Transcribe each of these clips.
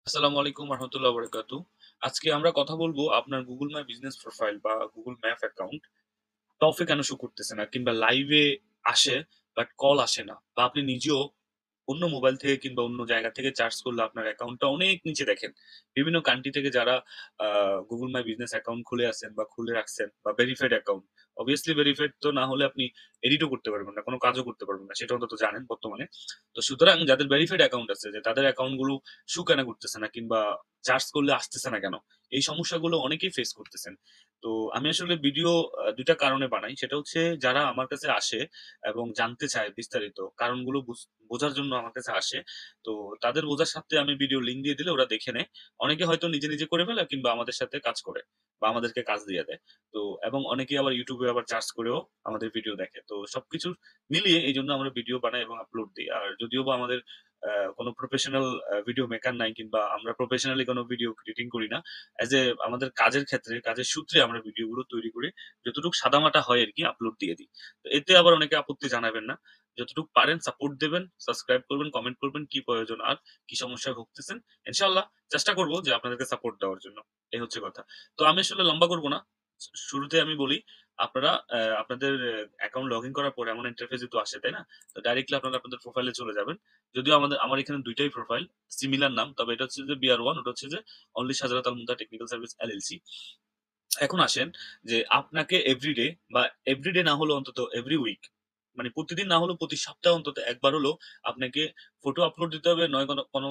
আসসালামু আলাইকুম রহমতুল্লাহ বরকাতু। আজকে আমরা কথা বলবো আপনার গুগল মাই বিজনেস প্রোফাইল বা গুগল ম্যাপ অ্যাকাউন্ট টপে কেন শো করতেছে না কিংবা লাইভে আসে বাট কল আসে না, বা আপনি নিজেও অন্য মোবাইল থেকে কিংবা অন্য জায়গা থেকে চার্জ করলে আপনার অ্যাকাউন্টটা অনেক নিচে দেখেন। বিভিন্ন কান্ট্রি থেকে যারা গুগল মাই বিজনেস অ্যাকাউন্ট খুলে আছেন বা খুলে রাখছেন বা ভেরিফাইড অ্যাকাউন্ট, অবভিয়াসলি ভেরিফাইড তো না হলে আপনি এডিটও করতে পারবেন না, কোনো কাজও করতে পারবেন না, সেটা অন্তত জানেন বর্তমানে। তো সুতরাং যাদের ভেরিফাইড অ্যাকাউন্ট আছে, যে তাদের অ্যাকাউন্ট গুলো শু কেন করতেছে না কিংবা চার্জ করলে আসতেছে না কেন, এই সমস্যাগুলো অনেকেই ফেস করতেছেন। তো আমি আসলে ভিডিও দুইটা কারণে বানাই। সেটা হচ্ছে যারা আমার কাছে আসে এবং জানতে চায় বিস্তারিত কারণগুলো বোঝার জন্য আমার কাছে আসে। তো তাদের বোঝার সাথে আমি ভিডিও লিঙ্ক দিয়ে দিলে ওরা দেখে নেয়। অনেকে হয়তো নিজে, নিজে করে ফেলে কিংবা আমাদের সাথে কাজ করে বা আমাদেরকে কাজ দিয়ে দেয়। তো এবং অনেকেই আবার YouTube এ আবার চার্জ করেও আমাদের ভিডিও দেখে। তো সবকিছু মিলিয়ে এইজন্য আমরা ভিডিও বানাই এবং আপলোড দিই। আর যদিও বা আমাদের কোনো প্রফেশনাল ভিডিও মেকার নাই কিংবা আমরা প্রফেশনালি কোনো ভিডিও এডিটিং করি না। অ্যাজ এ আমাদের কাজের ক্ষেত্রে, কাজের সূত্রে আমরা ভিডিওগুলো তৈরি করে যতটুকু সাদামাটা হয় আরকি আপলোড দিয়ে দিই। তো এতে আবার অনেকে আপত্তি জানাবেন না। যতটুকু পারেন সাপোর্ট দেবেন, সাবস্ক্রাইব করবেন, কমেন্ট করবেন কি প্রয়োজন আর কি সমস্যায় ভুগতেছেন। ইনশাআল্লাহ চেষ্টা করব যে আপনাদেরকে সাপোর্ট দেওয়ার জন্য। এই হচ্ছে কথা। তো আমি আসলে লম্বা করব না। শুরুতে আমি বলি, আপনারা আপনাদের অ্যাকাউন্ট লগইন করার পরে এমন ইন্টারফেস তো আসে, তাই না? তো ডাইরেক্টলি আপনারা আপনাদের প্রোফাইলে চলে যাবেন। যদিও আমার এখানে ২ টাই প্রোফাইল, সিমিলার নাম। তবে এটা হচ্ছে যে BR1, ওটা হচ্ছে যে অনলি শাহজালাল আল মুনতাহা টেকনিক্যাল সার্ভিস LLC। এখন আসেন যে আপনাকে এভরিডে বা এভরিডে না হলেও অন্তত এভরি উইক, মানে প্রতিদিন না হলেও প্রতি সপ্তাহে অন্তত একবার হলেও আপনাকে ফটো আপলোড দিতে হবে, নয় কোনো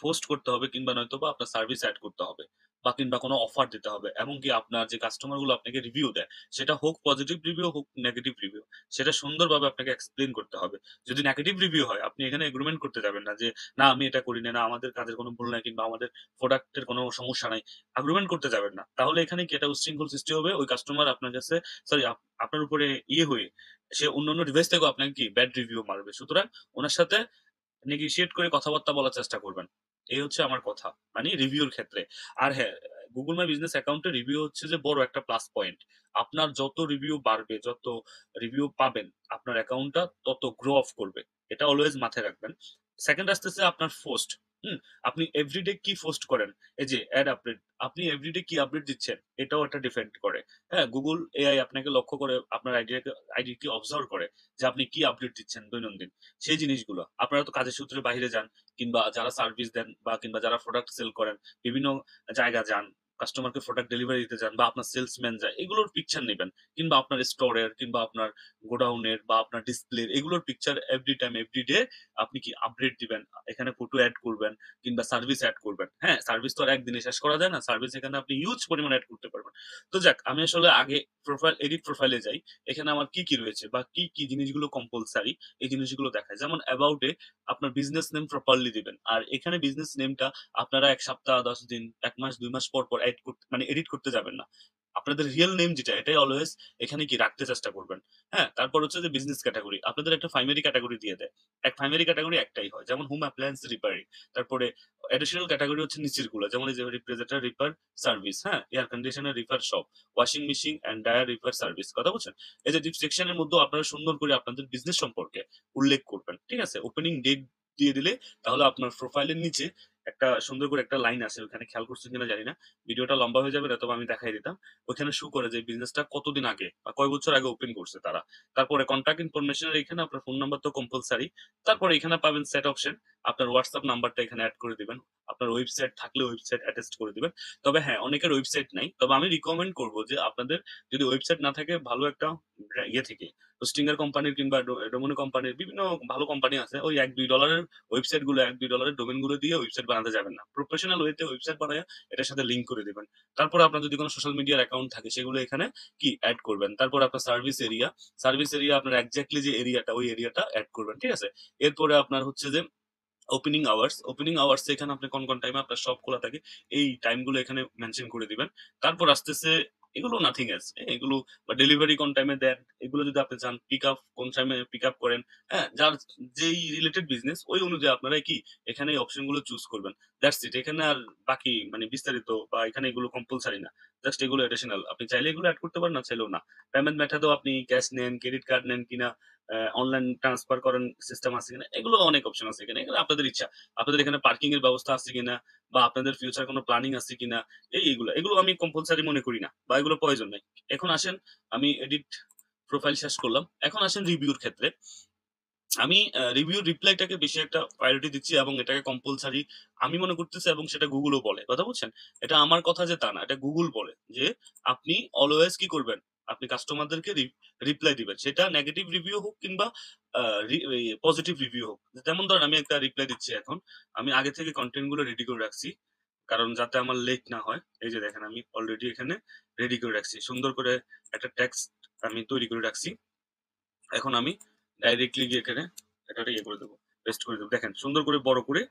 পোস্ট করতে হবে কিংবা নয়তোবা আপনার সার্ভিস এড করতে হবে বা কিংবা কোনো অফার দিতে হবে। এমনকি আপনার যে কাস্টমার গুলো আপনাকে রিভিউ দেয়, সেটা হোক পজিটিভ রিভিউ হোক নেগেটিভ রিভিউ, সেটা সুন্দরভাবে আপনাকে এক্সপ্লেইন করতে হবে। যদি নেগেটিভ রিভিউ হয়, আপনি এখানে এগ্রিমেন্ট করতে যাবেন না যে না আমি এটা করি না, না আমাদের কাজের কোনো ভুল নাই কিংবা আমাদের প্রোডাক্টের কোনো সমস্যা নাই, আর্গুমেন্ট করতে যাবেন না। তাহলে এখানে কি একটা উচ্ছৃঙ্খল সৃষ্টি হবে। ওই কাস্টমার আপনার কাছে, সরি, আপনার উপরে হয়ে সে অন্যান্য ডিভাইস থেকেও আপনাকে কি ব্যাড রিভিউ মারবে। সুতরাং উনার সাথে নেগোশিয়েট করে কথাবার্তা বলার চেষ্টা করবেন। এই হচ্ছে আমার কথা। মানে রিভিউর ক্ষেত্রে। আর হ্যাঁ, Google My Business অ্যাকাউন্টে রিভিউ হচ্ছে যে বড় একটা প্লাস পয়েন্ট। আপনার যত রিভিউ বাড়বে, যত রিভিউ পাবেন, আপনার অ্যাকাউন্টটা তত গ্রো অফ করবে। এটা অলওয়েজ মাথায় রাখবেন। সেকেন্ড আসতেছে আপনার পোস্ট। হুম? আপনি এভরিডে কি পোস্ট করেন? এই যে এড আপডেট, আপনি এভরিডে কি আপডেট দিচ্ছেন? এটাও একটা ডিপেন্ড করে। হ্যাঁ? Google AI আপনাকে লক্ষ্য করে আপনার আইডিকে অবজার্ভ করে যে আপনি কি আপডেট দিচ্ছেন দৈনন্দিন। সেই জিনিসগুলো। আপনারা তো কাজের সূত্রে বাহিরে যান কিংবা যারা সার্ভিস দেন বা কিংবা যারা প্রোডাক্ট সেল করেন, বিভিন্ন জায়গা যান, কাস্টমারকে প্রোডাক্ট ডেলিভারি দিতে যান বা আপনার সেলসম্যান যায়, এগুলোর পিকচার নিবেন। কিংবা আপনার স্টোরের কিংবা আপনার গোডাউনের বা আপনার ডিসপ্লের, এগুলোর picture every time every day আপনি কি আপডেট দিবেন। এখানে ফটো এড করবেন কিংবা সার্ভিস এড করবেন। হ্যাঁ? সার্ভিস তো আর একদিনে শেষ করা যায় না। সার্ভিস এখানে আপনি হিউজ পরিমাণে এড করতে পারবেন। তো যাক, আমি আসলে আগে এডিট প্রোফাইলে যাই। এখানে আমার কি রয়েছে বা কি জিনিসগুলো কম্পালসারি, এই জিনিসগুলো দেখায়। যেমন অ্যাবাউট এ আপনার বিজনেস নেম প্রপারলি দিবেন। আর এখানে বিজনেস নেমটা আপনারা ১ সপ্তাহ, ১০ দিন, ১ মাস, ২ মাস পর এড করতে, মানে এডিট করতে যাবেন না। আপনাদের রিয়াল নেম যেটা, এটাই অলওয়েজ এখানে কি রাখতে চেষ্টা করবেন। হ্যাঁ? তারপর হচ্ছে যে বিজনেস ক্যাটেগরি। আপনাদের একটা প্রাইমারি ক্যাটেগরি দিয়ে দেয়। প্রাইমারি ক্যাটেগরি একটাই হয়। যেমন হোম অ্যাপ্লায়েন্স রিপেয়ারিং। তারপরে অ্যাডিশনাল ক্যাটেগরি হচ্ছে নিচের গুলা। যেমন এই যে রেফ্রিজারেটর রিপেয়ার সার্ভিস, হ্যাঁ? Air conditioner repair shop, washing machine and dryer repair service. কথা বুঝছেন? এই যে ডিপ সেকশনের মধ্যেও আপনারা সুন্দর করে আপনাদের বিজনেস সম্পর্কে উল্লেখ করবেন। ঠিক আছে? ওপেনিং ডেট দিয়ে দিলে তাহলে আপনার প্রোফাইলের নিচে একটা সুন্দর করে একটা লাইন আছে। ওখানে খেয়াল করছেন কিনা জানি না। ভিডিওটা লম্বা হয়ে যাবে, নয়তোবা আমি দেখাই দিতাম। ওখানে শো করে যে বিজনেসটা কতদিন আগে বা কয় বছর আগে ওপেন করছে তারা। তারপরে কনট্যাক্ট ইনফরমেশন এর এখানে আপনার ফোন নাম্বার তো কম্পালসারি। তারপরে এখানে পাবেন সেট অপশন। আপনার WhatsApp নাম্বারটা এখানে এড করে দিবেন। আপনার ওয়েবসাইট থাকলে ওয়েবসাইট অ্যাটাচড করে দিবেন। তবে হ্যাঁ, অনেকের ওয়েবসাইট নাই। তবে আমি রিকমেন্ড করব যে আপনাদের যদি ওয়েবসাইট না থাকে, ভালো একটা থেকে হোস্টিং কোম্পানির কিংবা ডোমিনো কোম্পানির বিভিন্ন ভালো কোম্পানি আছে। ওই $১-২ ওয়েবসাইট গুলো, $১-২ ডোমেইন গুলো দিয়ে ওয়েবসাইট বানাতে যাবেন না। প্রফেশনাল ওয়েতে ওয়েবসাইট বানায়া এটার সাথে লিংক করে দিবেন। তারপরে আপনার যদি কোনো সোশ্যাল মিডিয়ার অ্যাকাউন্ট থাকে, সেগুলো এখানে কি এড করবেন। তারপর আপনার সার্ভিস এরিয়া আপনার এক্সাক্টলি যে এরিয়াটা, ওই এরিয়াটা এড করবেন। ঠিক আছে? এরপরে আপনার হচ্ছে যে ওপেনিং আওয়ার্স এখানে আপনি কোন টাইমে আপনার শপ খোলা থাকে, এই টাইম গুলো এখানে মেনশন করে দিবেন। তারপর আসতেছে এগুলো নাথিং এলস। এগুলো বা ডেলিভারি কোন টাইমে দেন, এগুলো যদি আপনি চান, পিক আপ কোন টাইমে পিক আপ করেন, হ্যাঁ? যার যেই রিলেটেড বিজনেস, ওই অনুযায়ী আপনারা কি এখানে এই অপশন গুলো চুজ করবেন। That's it. এখানে আর বাকি মানে বিস্তারিত বা এখানে এগুলো কম্পালসারি না। জাস্ট এগুলো এডিশনাল। আপনি চাইলে এগুলো এড করতে পারেন, না চাইলেও না। পেমেন্ট মেথডও আপনি ক্যাশ নেন, ক্রেডিট কার্ড নেন কিনা, অনলাইন ট্রান্সফার করেন সিস্টেম আছে কিনা, এগুলো অনেক অপশন আছে এখানে। এগুলো আপনাদের ইচ্ছা। আপনাদের এখানে পার্কিং এর ব্যবস্থা আছে কিনা বা আপনাদের ফিউচার কোনো প্ল্যানিং আছে কিনা, এগুলো আমি কম্পালসারি মনে করি না বা এগুলো প্রয়োজন নাই। এখন আসেন, আমি এডিট প্রোফাইল শেষ করলাম। এখন আসেন রিভিউর ক্ষেত্রে। আমি রিভিউ রিপ্লাইটাকে বেশি একটা প্রায়োরিটি দিচ্ছি এবং এটাকে কম্পালসারি আমি মনে করতেছি, এবং সেটা গুগলও বলে। কথা বুঝছেন? এটা আমার কথা যে তা না, এটা গুগল বলে যে আপনি অলওয়েজ কি করবেন? আপনি কাস্টমারদেরকে রিপ্লাই দিবেন। সেটা নেগেটিভ রিভিউ হোক কিংবা পজিটিভ রিভিউ হোক। যেমন ধরেন আমি একটা রিপ্লাই দিচ্ছি এখন। আমি আগে থেকে কনটেন্ট গুলো রেডি করে রাখছি। কারণ যাতে আমার লেট না হয়। এই যে দেখেন আমি অলরেডি এখানে রেডি করে রাখছি। সুন্দর করে একটা টেক্সট আমি তৈরি করে রাখছি। এখন আমি ডাইরেক্টলি গিয়ে এখানে এটা ইয়ে করে দেবো, পেস্ট করে দেবো। দেখেন সুন্দর করে বড় করে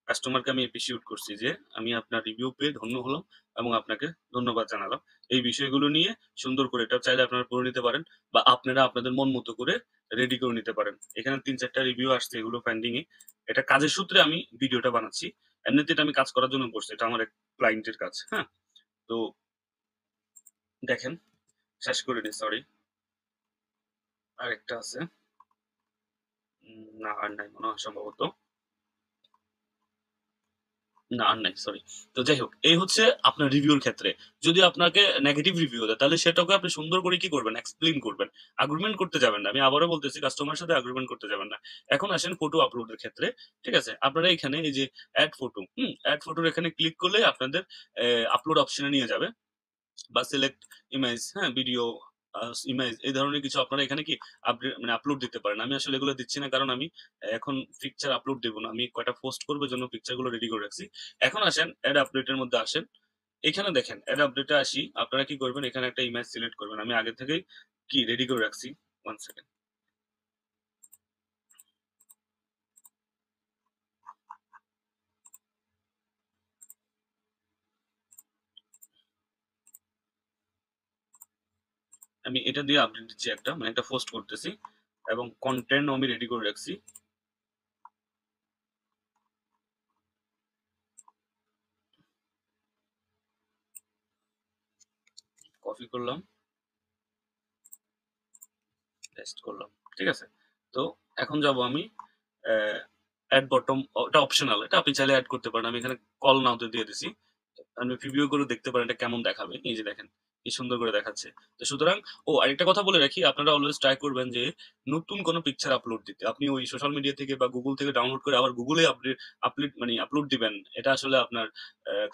কাস্টমারকে আমি এপ্রিসিয়েট করছি যে আমি আপনার রিভিউ পেয়ে ধন্য হলাম এবং আপনাকে ধন্যবাদ জানালাম। এই বিষয়গুলো নিয়ে সুন্দর করে এটা চাইলে আপনারা পড়ে নিতে পারেন বা আপনারা আপনাদের মন মতো করে রেডি করে নিতে পারেন। এখানে ৩-৪টা রিভিউ আসছে, এগুলো পেন্ডিং এ। এটা কাজের সূত্রে আমি ভিডিওটা বানাচ্ছি। এমনিতে এটা আমি কাজ করার জন্য বসছি। এটা আমার এক ক্লায়েন্টের কাজ। হ্যাঁ? তো দেখেন, শেষ করে নিই, সরি। আরেকটা আছে। না আর নাই মনে হয় সম্ভবত। না আর নাই, সরি। তো যাই হোক, এই হচ্ছে আপনার রিভিউর ক্ষেত্রে। যদি আপনাকে নেগেটিভ রিভিউ দেয় তাহলে সেটাকে আপনি সুন্দর করে কি করবেন? এক্সপ্লেইন করবেন। আর্গুমেন্ট করতে যাবেন না। আমি আবারও বলতেছি, কাস্টমারের সাথে আর্গুমেন্ট করতে যাবেন না। এখন আসেন ফটো আপলোডের ক্ষেত্রে। ঠিক আছে? আপনারা এখানে এই যে এড ফটো, এড ফটোর এখানে ক্লিক করলে আপনাদের আপলোড অপশনে নিয়ে যাবে। বা সিলেক্ট ইমেজ, হ্যাঁ, ভিডিও, ইমেজ, এই ধরনের কিছু আপনারা এখানে কি আপডেট মানে আপলোড দিতে পারেন। আমি আসলে এগুলো দিচ্ছি না কারণ আমি এখন পিকচার আপলোড দেব না। আমি কয়টা পোস্ট করব জন্য পিকচার গুলো রেডি করে রাখছি। এখন আসেন অ্যাড আপডেট এর মধ্যে আসেন। এখানে দেখেন অ্যাড আপডেটে আসি। আপনারা কি করবেন? এখানে একটা ইমেজ সিলেক্ট করবেন। আমি আগে থেকেই কি রেডি করে রাখছি। 1 সেকেন্ড। আমি এটা দিয়ে আপডেট দিচ্ছি একটা, মানে একটা পোস্ট করতেছি এবং কন্টেন্ট আমি রেডি করে রাখছি। কপি করলাম, পেস্ট করলাম। ঠিক আছে? তো এখন যাব আমি অ্যাড বটম, ওটা অপশনাল। এটা আপনি চাইলে এড করতে পারেন। আমি এখানে কল নাও তে দিয়ে দিছি। আপনি প্রিভিউ করে দেখতে পারেন এটা কেমন দেখাবে। এই যে দেখেন, কি সুন্দর করে দেখাচ্ছে। তো সুতরাং আরেকটা কথা বলে রাখি, আপনারা অলওয়েজ ট্রাই করবেন যে নতুন কোনো পিকচার আপলোড দিতে। আপনি ওই সোশ্যাল মিডিয়া থেকে বা গুগল থেকে ডাউনলোড করে আবার গুগলে আপলোড দিবেন। এটা আসলে আপনার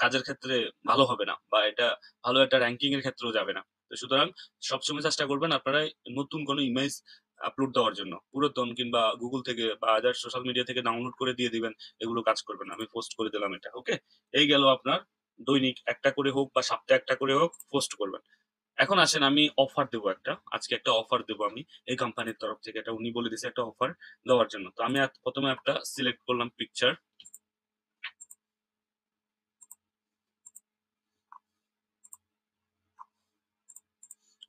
কাজের ক্ষেত্রে ভালো হবে না বা এটা ভালো একটা র‍্যাংকিং এর ক্ষেত্রেও যাবে না। তো সুতরাং সবসময় চেষ্টা করবেন আপনারা নতুন কোনো ইমেজ আপলোড দেওয়ার জন্য। পুরাতন কিংবা গুগল থেকে বা আদার সোশ্যাল মিডিয়া থেকে ডাউনলোড করে দিয়ে দিবেন। এগুলো কাজ করবে না। আমি পোস্ট করে দিলাম এটা। ওকে? এই গেল আপনার দৈনিক একটা করে হোক বা সপ্তাহে একটা করে হোক পোস্ট করবেন। এখন আসেন আমি অফার দেব একটা। আজকে একটা অফার দেব আমি এই কোম্পানির তরফ থেকে। এটা উনি বলে দিছে একটা অফার দেওয়ার জন্য। তো আমি ১ম এ একটা সিলেক্ট করলাম পিকচার।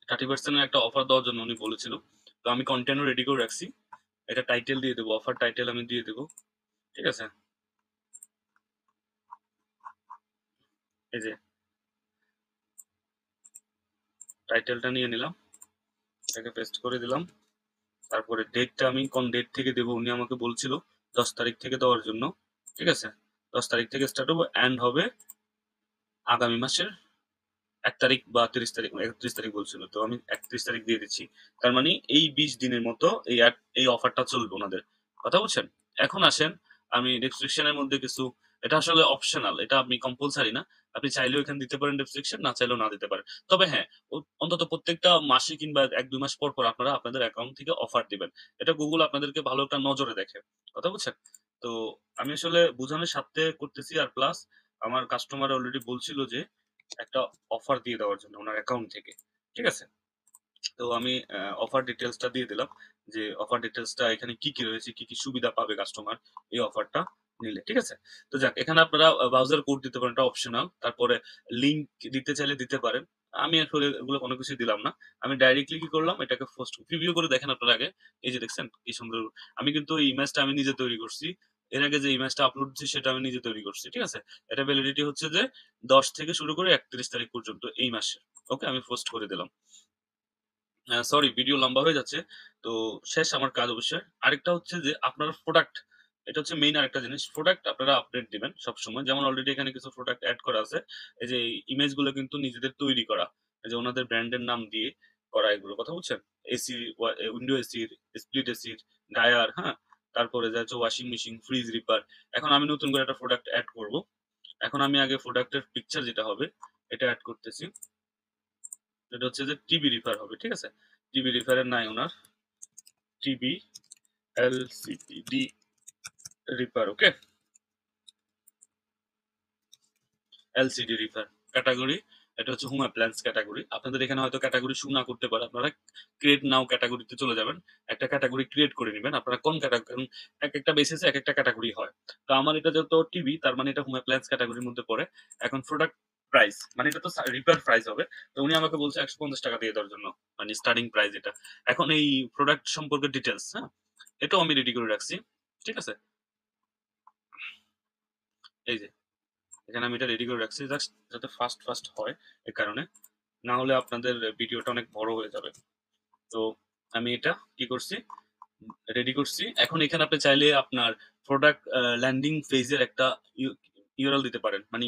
30% এর একটা অফার দেওয়ার জন্য উনি বলেছিল। তো আমি কনটেন্টও রেডি করে রাখছি। এটা টাইটেল দিয়ে দেব, অফার টাইটেল আমি দিয়ে দেব। ঠিক আছে? এই যে টাইটেলটা নিয়ে নিলাম। এটাকে পেস্ট করে দিলাম। তারপরে ডেটটা আমি কোন ডেট থেকে দেব উনি আমাকে বলছিল ১০ তারিখ থেকে দেওয়ার জন্য। ঠিক আছে? ১০ তারিখ থেকে স্টার্ট হবে, এন্ড হবে আগামী মাসের ১ তারিখ বা ৩০ তারিখ, ৩১ তারিখ বলছিল। তো আমি ৩১ তারিখ দিয়ে দিচ্ছি। তার মানে এই ২০ দিনের মতো এই অফারটা চলবে উনাদের। কথা বুঝছেন? এখন আসেন, আমি ডেসক্রিপশন এর মধ্যে কিছু, এটা আসলে অপশনাল। এটা আপনি কম্পালসারি না। আপনি চাইলেও এখানে দিতে পারেন ডেসক্রিপশন, না চাইলেও না দিতে পারেন। তবে হ্যাঁ, অন্তত প্রত্যেকটা মাসে কিংবা ১-২ মাস পর, পর আপনারা আপনাদের অ্যাকাউন্ট থেকে অফার দিবেন। এটা গুগল আপনাদেরকে ভালো একটা নজরে দেখে। কথা বুঝছেন? তো আমি আসলে বুঝানোর স্বার্থে করতেছি, আর প্লাস আমার কাস্টমার অলরেডি বলছিল যে একটা অফার দিয়ে দেওয়ার জন্য উনার অ্যাকাউন্ট থেকে। ঠিক আছে? তো আমি অফার ডিটেইলসটা দিয়ে দিলাম যে অফার ডিটেইলসটা এখানে কি, কি রয়েছে, কি, কি সুবিধা পাবে কাস্টমার এই অফারটা নিলে। ঠিক আছে? তো যাক, এখানে আপনারা ব্রাউজার কোড দিতে পারেন, এটা অপশনাল। তারপরে লিংক দিতে চাইলে দিতে পারেন। আমি আসলে এগুলো কোনো কিছুই দিলাম না। আমি ডাইরেক্টলি কি করলাম, এটাকে পোস্ট প্রিভিউ করে দেখেন আপনারা আগে। এই যে দেখছেন কি সুন্দর। আমি কিন্তু এই ইমেজটা আমি নিজে তৈরি করছি। এর আগে যে ইমেজটা আপলোড দিছি সেটা আমি নিজে তৈরি করছি। ঠিক আছে? এটা ভ্যালিডিটি হচ্ছে যে ১০ থেকে শুরু করে ৩১ তারিখ পর্যন্ত এই মাসের। ওকে? আমি পোস্ট করে দিলাম। সরি, ভিডিও লম্বা হয়ে যাচ্ছে। তো শেষ আমার কাজ অবশ্যই। আরেকটা হচ্ছে যে আপনার প্রোডাক্ট, এটা হচ্ছে মেইন আরেকটা জিনিস। প্রোডাক্ট আপনারা আপডেট দিবেন সবসময়। যেমন অলরেডি এখানে কিছু প্রোডাক্ট এড করা আছে। এই যে ইমেজ গুলো কিন্তু নিজেদের তৈরি করা। এই যে ওনাদের ব্র্যান্ডের নাম দিয়ে করা এগুলো। কথা বুঝছেন? এসি, উইন্ডো এসির, স্প্লিট এসির, ড্রায়ার, হ্যাঁ? তারপরে যা হচ্ছে ওয়াশিং মেশিন, ফ্রিজ রিপার। এখন আমি নতুন করে একটা প্রোডাক্ট এড করব। এখন আমি আগে প্রোডাক্টের পিকচার যেটা হবে এটা এড করতেছি। এটা হচ্ছে যে টিভি রিপার হবে, ঠিক আছে? টিভি রিপারের নাই ওনার, টিভি এলসিডি রিপার, ওকে? এলসিডি রিপার ক্যাটাগরি, এটা হচ্ছে হোম অ্যাপ্লায়েন্স ক্যাটাগরি। আপনাদের এখানে হয়তো ক্যাটাগরি শো না করতে পারে, আপনারা ক্রিয়েট নাও ক্যাটাগরিতে চলে যাবেন, একটা ক্যাটাগরি ক্রিয়েট করে নেবেন। আপনারা কোন ক্যাটাগরি, এক একটা বেসিসে এক একটা ক্যাটাগরি হয়। তো আমার এটা যেহেতু টিভি, তার মানে এটা হোম অ্যাপ্লায়েন্স ক্যাটাগরির মধ্যে পড়ে। এখন প্রোডাক্ট প্রাইস, মানে এটা তো রিপার প্রাইস হবে। তো উনি আমাকে বলছে 150 টাকা দিয়ে দেওয়ার জন্য, মানে স্টার্টিং প্রাইস এটা। এখন এই প্রোডাক্ট সম্পর্কে ডিটেলস, হ্যাঁ, এটাও আমি রেডি করে রাখছি, ঠিক আছে? এই যে এখানে আমি এটা রেডি করে রাখছি, জাস্ট যাতে ফাস্ট ফাস্ট হয়, এই কারণে। না হলে আপনাদের ভিডিওটা অনেক বড় হয়ে যাবে। তো আমি এটা কি করছি, রেডি করছি। এখন এখানে আপনি চাইলে আপনার প্রোডাক্ট ল্যান্ডিং পেজের একটা ইউআরএল দিতে পারেন, মানে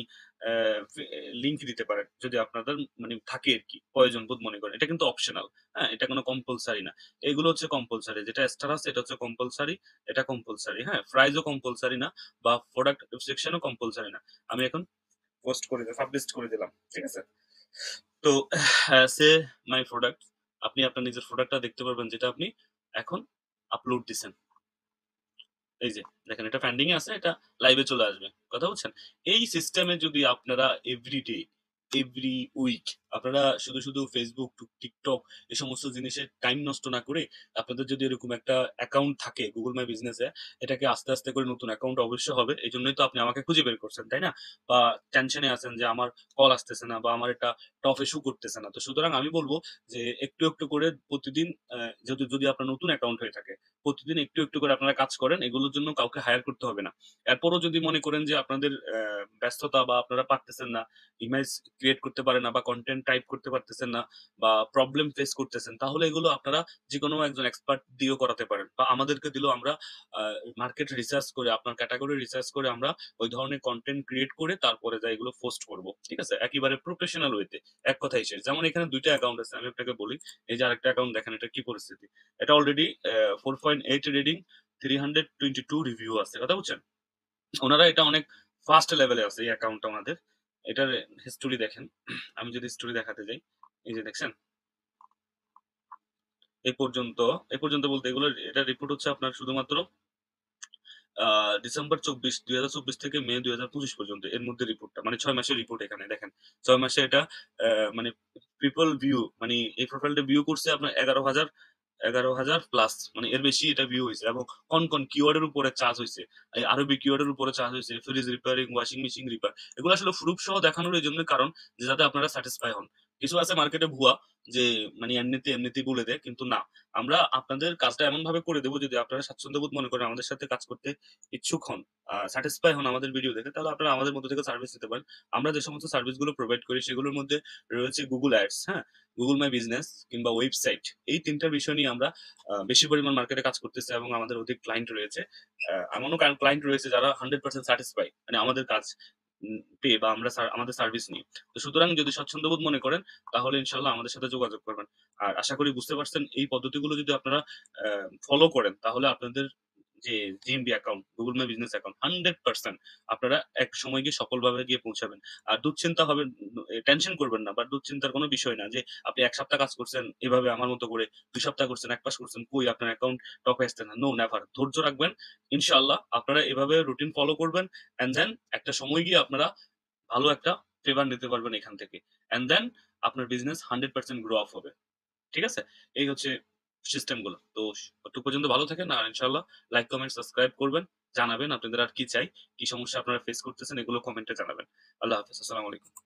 লিংক দিতে পারেন, যদি আপনাদের মানে থাকে আর কি, প্রয়োজন বোধ মনে করেন। এটা কিন্তু অপশনাল, হ্যাঁ, এটা কোনো কম্পালসারি না। এগুলো হচ্ছে কম্পালসারি, যেটা স্টার আছে এটা হচ্ছে কম্পালসারি, এটা কম্পালসারি, হ্যাঁ। প্রাইসও কম্পালসারি না, বা প্রোডাক্ট সেকশনও কম্পালসারি না। আমি এখন পোস্ট করে দিলাম, পাবলিশ করে দিলাম, ঠিক আছে? তো সে মাই প্রোডাক্ট, আপনি আপনার নিজের প্রোডাক্টটা দেখতে পারবেন যেটা আপনি এখন আপলোড দিছেন। এই যে দেখেন, এটা পেন্ডিং এ আছে, এটা লাইভে চলে আসবে। কথা বলছেন? এই সিস্টেমে যদি আপনারা এভরিডে, এভরি উইক আপনারা শুধু শুধু ফেসবুক, টিকটক এই সমস্ত জিনিসে টাইম নষ্ট না করে, আপনাদের যদি এরকম একটা অ্যাকাউন্ট থাকে গুগল মাই বিজনেসে, এটাকে আস্তে আস্তে করে নতুন অ্যাকাউন্ট অবশ্যই হবে। এই জন্যই তো আপনি আমাকে খুঁজে বের করছেন, তাই না? বা টেনশনে আছেন যে আমার কল আসতেছে না, বা আমার এটা টপ ইস্যু করতেছে না। তো সুতরাং আমি বলবো যে একটু একটু করে প্রতিদিন, যদি যদি আপনার নতুন অ্যাকাউন্ট হয়ে থাকে, প্রতিদিন একটু একটু করে আপনারা কাজ করেন, এগুলোর জন্য কাউকে হায়ার করতে হবে না। এরপরও যদি মনে করেন যে আপনাদের ব্যস্ততা, বা আপনারা পারতেছেন না, ইমেজ ক্রিয়েট করতে পারেন না, বা কন্টেন্ট টাইপ করতে পারতেছেন না, বা প্রবলেম ফেস করতেছেন, তাহলে এগুলো আপনারা যে কোনো একজন এক্সপার্ট দিয়েও করাতে পারেন, বা আমাদেরকে দিলেও আমরা মার্কেট রিসার্চ করে, আপনার ক্যাটাগরি রিসার্চ করে আমরা ওই ধরনের কন্টেন্ট ক্রিয়েট করে তারপরে যা এগুলো পোস্ট করব, ঠিক আছে? একেবারে প্রফেশনাল ওয়েতে। এক কথাই শেষ। যেমন এখানে দুইটা অ্যাকাউন্ট আছে, আমি আপনাকে বলি। এই যে আরেকটা অ্যাকাউন্ট দেখেন, এটা কি পরিস্থিতি। এটা অলরেডি 4.8 রেটিং, 322 রিভিউ আছে। কথা বুঝছেন? ওনারা এটা অনেক ফার্স্ট লেভেলে আছে এই অ্যাকাউন্টটা ওনাদের। এটার হিস্টোরি দেখেন। আমি যদি হিস্টোরি দেখাতে যাই, এই যে দেখছেন, এই পর্যন্ত, এই পর্যন্ত বলতে এগুলো, এটা রিপোর্ট হচ্ছে আপনার শুধুমাত্র ডিসেম্বর 2024 থেকে মে 2025 পর্যন্ত, এর মধ্যে রিপোর্টটা, মানে 6 মাসের রিপোর্ট। এখানে দেখেন 6 মাসে এটা মানে পিপল ভিউ, মানে এই প্রোফাইলটা ভিউ করছে আপনার 11,000 প্লাস, মানে এর বেশি এটা ভিউ হয়েছে। এবং কোন কোন কিওয়ার্ডের উপরে চার্জ হয়েছে, এই আরবি কিওয়ার্ডের উপরে চার্জ হয়েছে, fridge repairing, washing machine repair. এগুলো আসলে প্রুফ সহ দেখানোর এই জন্য কারণ, যে যাতে আপনারা স্যাটিসফাই হন। কিছু আছে মার্কেটে ভুয়া, যে মানে এমনিতে এমনিতেই বলে দেয়, কিন্তু না, আমরা আপনাদের কাজটা এমন ভাবে করে দেবো, যদি আপনারা স্বাচ্ছন্দ্য বোধ মনে করেন আমাদের সাথে কাজ করতে ইচ্ছুক হন, স্যাটিসফাই হন আমাদের ভিডিও দেখে, তাহলে আপনারা আমাদের মধ্যে থেকে সার্ভিস নিতে পারেন। আমরা যে সমস্ত সার্ভিস গুলো প্রোভাইড করি সেগুলোর মধ্যে রয়েছে গুগল অ্যাডস, হ্যাঁ, গুগল মাই বিজনেস, কিংবা ওয়েবসাইট। এই তিনটা বিষয় নিয়ে আমরা বেশি পরিমাণ মার্কেটে কাজ করতেছি, এবং আমাদের অধিক ক্লায়েন্ট রয়েছে। এমনও ক্লায়েন্ট রয়েছে যারা 100% স্যাটিসফাই, মানে আমাদের কাজ পেয়ে, বা আমরা আমাদের সার্ভিস নিয়ে। তো সুতরাং যদি স্বচ্ছন্দবোধ মনে করেন, তাহলে ইনশাল্লাহ আমাদের সাথে যোগাযোগ করবেন। আর আশা করি বুঝতে পারছেন, এই পদ্ধতিগুলো যদি আপনারা ফলো করেন, তাহলে আপনাদের যে GMB account, Google my business account, 100% আপনারা এক সময় গিয়ে সফলভাবে গিয়ে পৌঁছাবেন। আর দুশ্চিন্তা হবে, টেনশন করবেন না, বা দুশ্চিন্তার কোনো বিষয় না যে আপনি 1 সপ্তাহ কাজ করছেন এভাবে আমার মতো করে, 2 সপ্তাহ করছেন, 1 মাস করছেন, কই আপনার অ্যাকাউন্ট টপে আসছে না। No, never. ধৈর্য রাখবেন, ইনশাআল্লাহ আপনারা এভাবে রুটিন ফলো করবেন, এন্ড দেন একটা সময় গিয়ে আপনারা ভালো একটা ফেভার নিতে পারবেন এখান থেকে। এন্ড দেন আপনার বিজনেস 100% গ্রো আপ হবে। ঠিক আছে? এই হচ্ছে সিস্টেম গুলো। তো অতটুকু পর্যন্ত ভালো থাকেন, আর ইনশাআল্লাহ লাইক, কমেন্ট, সাবস্ক্রাইব করবেন। জানাবেন আপনাদের আর কি চাই, কি সমস্যা আপনারা ফেস করতেছেন, এগুলো কমেন্টে জানাবেন। আল্লাহ হাফেজ। আসসালামু আলাইকুম।